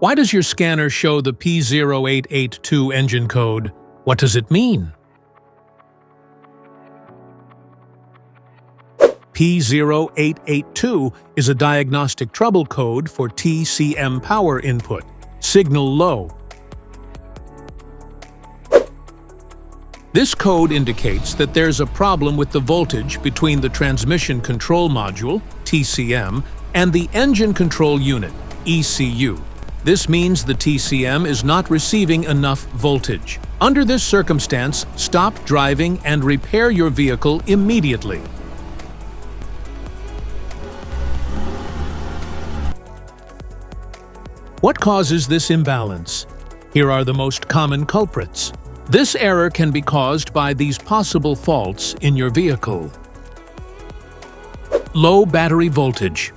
Why does your scanner show the P0882 engine code? What does it mean? P0882 is a diagnostic trouble code for TCM power input, signal low. This code indicates that there's a problem with the voltage between the transmission control module, TCM, and the engine control unit, ECU. This means the TCM is not receiving enough voltage. Under this circumstance, stop driving and repair your vehicle immediately. What causes this imbalance? Here are the most common culprits. This error can be caused by these possible faults in your vehicle. Low battery voltage,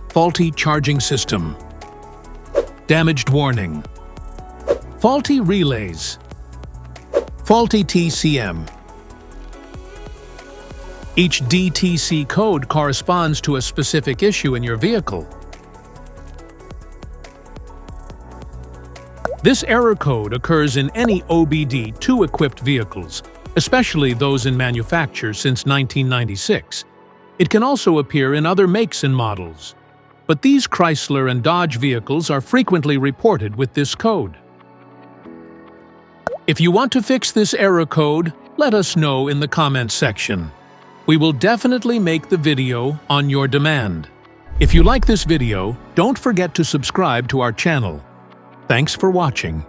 faulty charging system, damaged warning, faulty relays, faulty TCM. Each DTC code corresponds to a specific issue in your vehicle. This error code occurs in any OBD2 equipped vehicles, especially those in manufacture since 1996. It can also appear in other makes and models. But these Chrysler and Dodge vehicles are frequently reported with this code. If you want to fix this error code, let us know in the comments section. We will definitely make the video on your demand. If you like this video, don't forget to subscribe to our channel. Thanks for watching.